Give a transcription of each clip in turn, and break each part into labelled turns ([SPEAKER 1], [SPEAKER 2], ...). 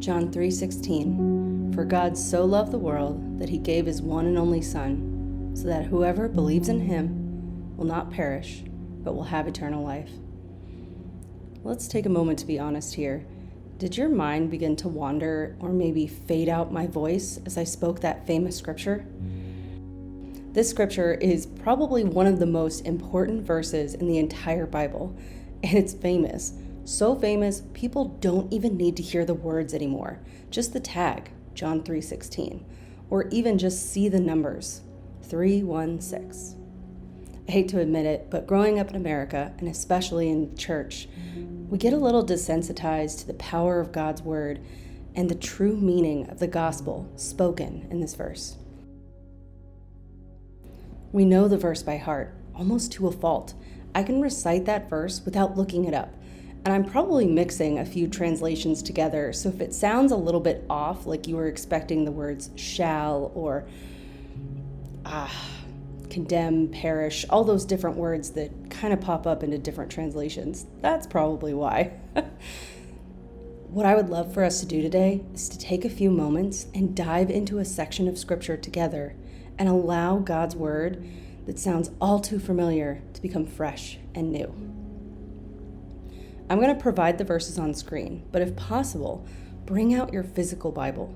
[SPEAKER 1] John 3:16, For God so loved the world that he gave his one and only Son, so that whoever believes in him will not perish, but will have eternal life. Let's take a moment to be honest here. Did your mind begin to wander or maybe fade out my voice as I spoke that famous scripture? This scripture is probably one of the most important verses in the entire Bible, and it's famous. So famous, people don't even need to hear the words anymore. Just the tag, John 3:16, or even just see the numbers, 316. I hate to admit it, but growing up in America, and especially in church, we get a little desensitized to the power of God's word and the true meaning of the gospel spoken in this verse. We know the verse by heart, almost to a fault. I can recite that verse without looking it up, and I'm probably mixing a few translations together, so if it sounds a little bit off, like you were expecting the words shall or condemn, perish, all those different words that kind of pop up into different translations, that's probably why. What I would love for us to do today is to take a few moments and dive into a section of scripture together and allow God's word that sounds all too familiar to become fresh and new. I'm going to provide the verses on screen, but if possible, bring out your physical Bible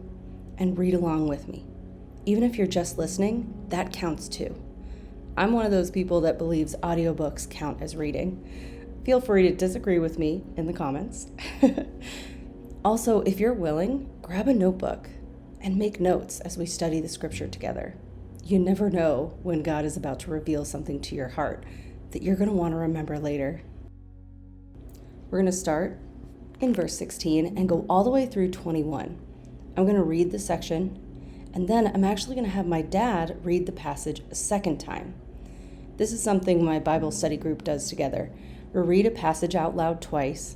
[SPEAKER 1] and read along with me. Even if you're just listening, that counts too. I'm one of those people that believes audiobooks count as reading. Feel free to disagree with me in the comments. Also, if you're willing, grab a notebook and make notes as we study the scripture together. You never know when God is about to reveal something to your heart that you're going to want to remember later. We're going to start in verse 16 and go all the way through 21. I'm going to read the section, and then I'm actually going to have my dad read the passage a second time. This is something my Bible study group does together. We read a passage out loud twice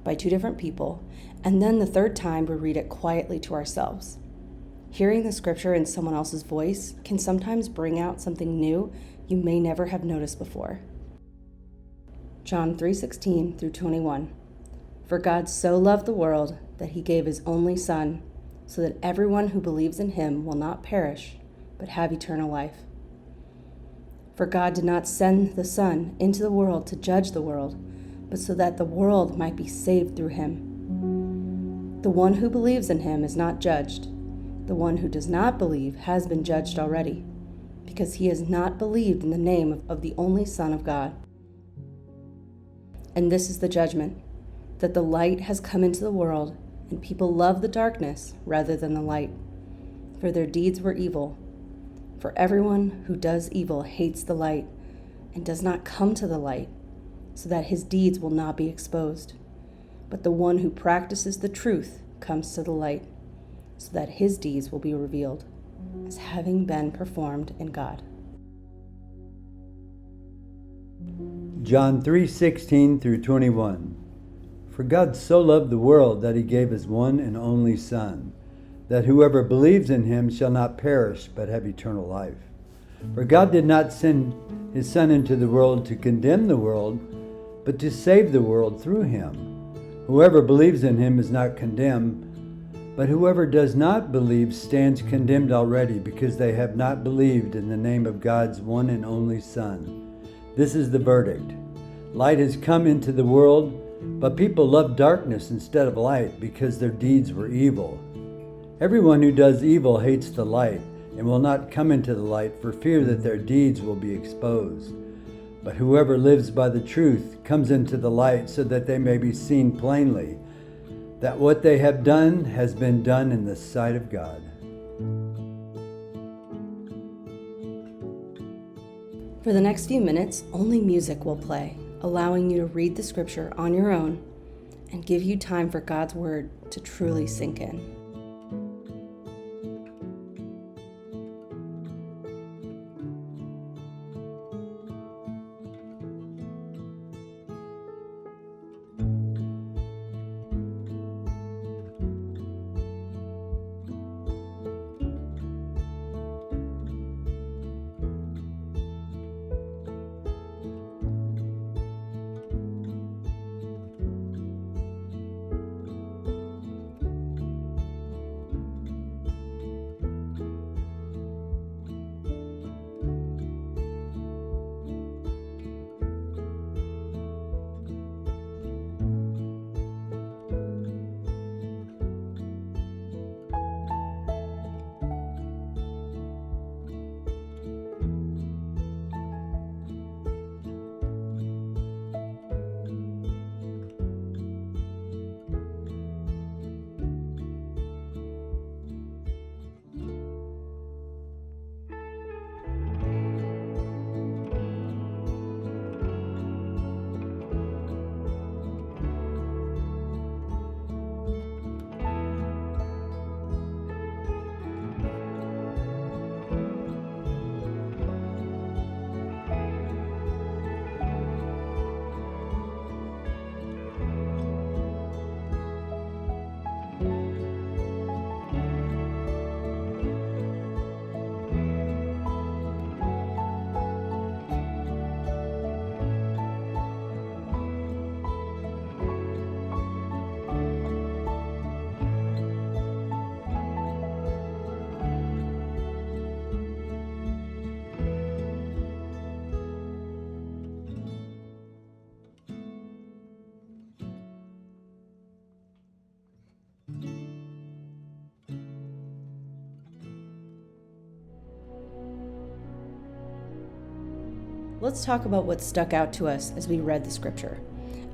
[SPEAKER 1] by two different people, and then the third time we read it quietly to ourselves. Hearing the scripture in someone else's voice can sometimes bring out something new you may never have noticed before. John 3:16 through 21. For God so loved the world that he gave his only Son, so that everyone who believes in him will not perish, but have eternal life. For God did not send the Son into the world to judge the world, but so that the world might be saved through him. The one who believes in him is not judged. The one who does not believe has been judged already, because he has not believed in the name of the only Son of God. And this is the judgment, that the light has come into the world, and people love the darkness rather than the light, for their deeds were evil. For everyone who does evil hates the light, and does not come to the light, so that his deeds will not be exposed. But the one who practices the truth comes to the light, so that his deeds will be revealed, as having been performed in God.
[SPEAKER 2] John 3:16 through 21. For God so loved the world that he gave his one and only Son, that whoever believes in him shall not perish but have eternal life. For God did not send his Son into the world to condemn the world, but to save the world through him. Whoever believes in him is not condemned, but whoever does not believe stands condemned already, because they have not believed in the name of God's one and only Son. This is the verdict. Light has come into the world, but people love darkness instead of light because their deeds were evil. Everyone who does evil hates the light and will not come into the light for fear that their deeds will be exposed. But whoever lives by the truth comes into the light so that they may be seen plainly that what they have done has been done in the sight of God.
[SPEAKER 1] For the next few minutes, only music will play, allowing you to read the scripture on your own and give you time for God's word to truly sink in. let's talk about what stuck out to us as we read the scripture.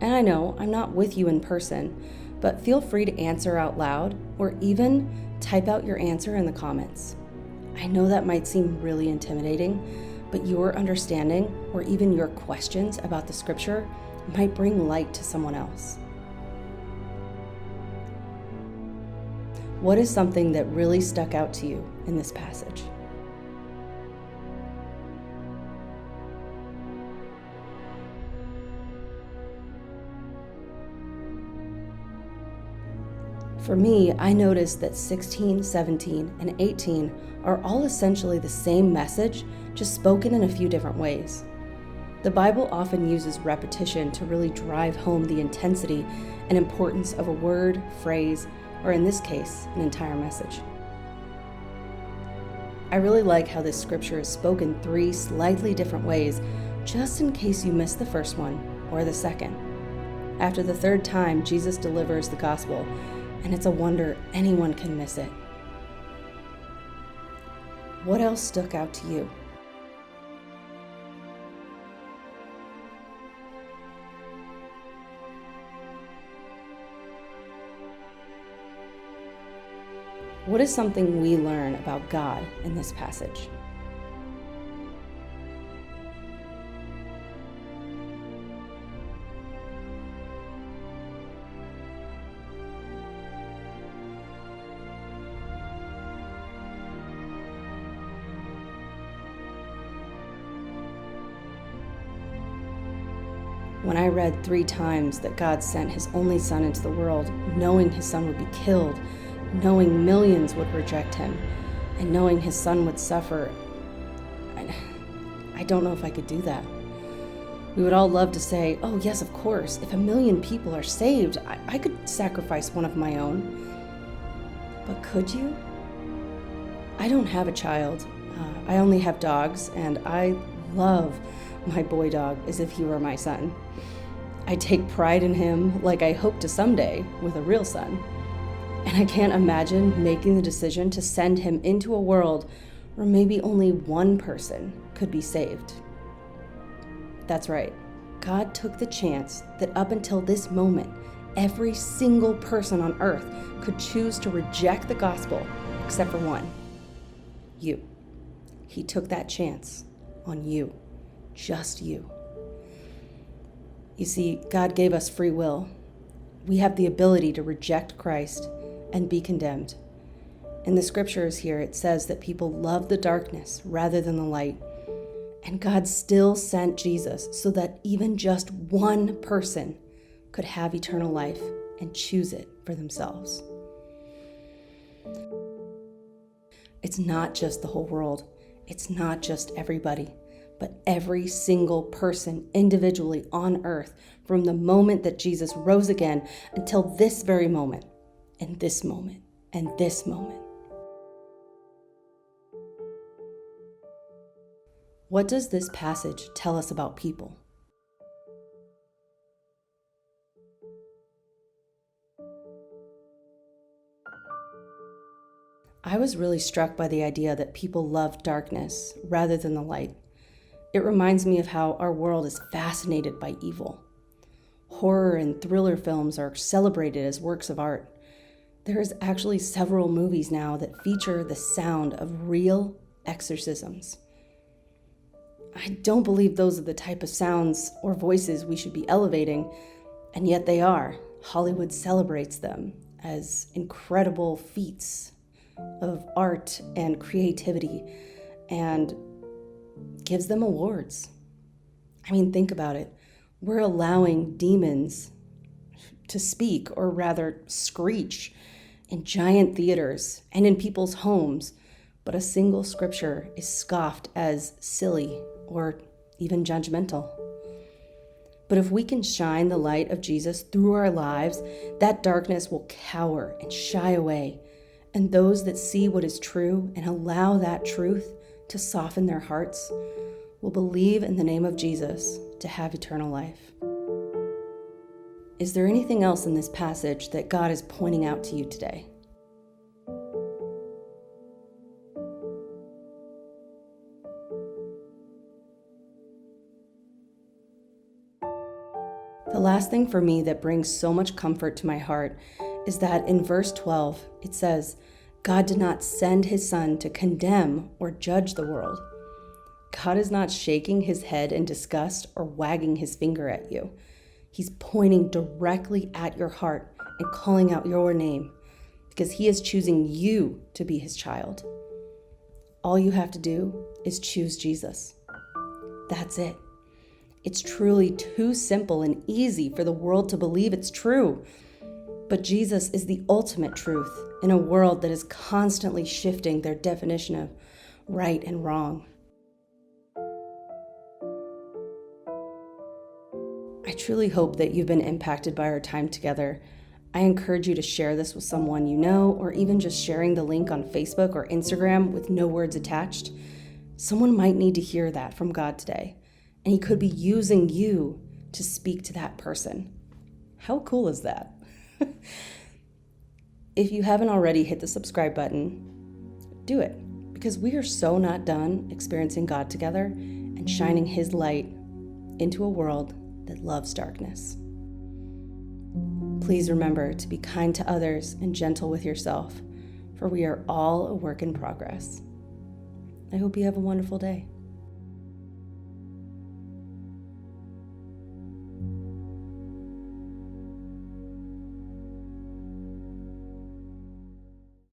[SPEAKER 1] And I know I'm not with you in person, but feel free to answer out loud or even type out your answer in the comments. I know that might seem really intimidating, but your understanding or even your questions about the scripture might bring light to someone else. What is something that really stuck out to you in this passage? For me, I noticed that 16, 17, and 18 are all essentially the same message, just spoken in a few different ways. The Bible often uses repetition to really drive home the intensity and importance of a word, phrase, or in this case, an entire message. I really like how this scripture is spoken 3 slightly different ways, just in case you missed the first one or the second. After the 3rd time, Jesus delivers the gospel, and it's a wonder anyone can miss it. What else stuck out to you? What is something we learn about God in this passage? When I read 3 times that God sent his only son into the world, knowing his son would be killed, knowing millions would reject him, and knowing his son would suffer, I don't know if I could do that. We would all love to say, oh yes, of course, if 1 million people are saved, I could sacrifice one of my own. But could you? I don't have a child. I only have dogs, and I love my boy dog as if he were my son. I take pride in him like I hope to someday with a real son. And I can't imagine making the decision to send him into a world where maybe only one person could be saved. That's right. God took the chance that up until this moment, every single person on earth could choose to reject the gospel except for one. You. He took that chance on you. Just you. You see, God gave us free will. We have the ability to reject Christ and be condemned. In the scriptures here, it says that people love the darkness rather than the light. And God still sent Jesus so that even just one person could have eternal life and choose it for themselves. It's not just the whole world. It's not just everybody, but every single person individually on earth from the moment that Jesus rose again until this very moment, and this moment, and this moment. What does this passage tell us about people? I was really struck by the idea that people love darkness rather than the light. It reminds me of how our world is fascinated by evil. Horror and thriller films are celebrated as works of art. There's actually several movies now that feature the sound of real exorcisms. I don't believe those are the type of sounds or voices we should be elevating, and yet they are. Hollywood celebrates them as incredible feats of art and creativity and gives them awards. I mean, think about it. We're allowing demons to speak, or rather screech, in giant theaters and in people's homes, but a single scripture is scoffed as silly or even judgmental. But if we can shine the light of Jesus through our lives, that darkness will cower and shy away, and those that see what is true and allow that truth to soften their hearts will believe in the name of Jesus to have eternal life. Is there anything else in this passage that God is pointing out to you today? last thing for me that brings so much comfort to my heart is that in verse 12, it says, God did not send his son to condemn or judge the world. God is not shaking his head in disgust or wagging his finger at you. He's pointing directly at your heart and calling out your name because he is choosing you to be his child. All you have to do is choose Jesus. That's it. It's truly too simple and easy for the world to believe it's true. But Jesus is the ultimate truth in a world that is constantly shifting their definition of right and wrong. I truly hope that you've been impacted by our time together. I encourage you to share this with someone you know, or even just sharing the link on Facebook or Instagram with no words attached. Someone might need to hear that from God today, and he could be using you to speak to that person. How cool is that? If you haven't already hit the subscribe button, do it, because we are so not done experiencing God together and shining his light into a world that loves darkness. Please remember to be kind to others and gentle with yourself, for we are all a work in progress. I hope you have a wonderful day.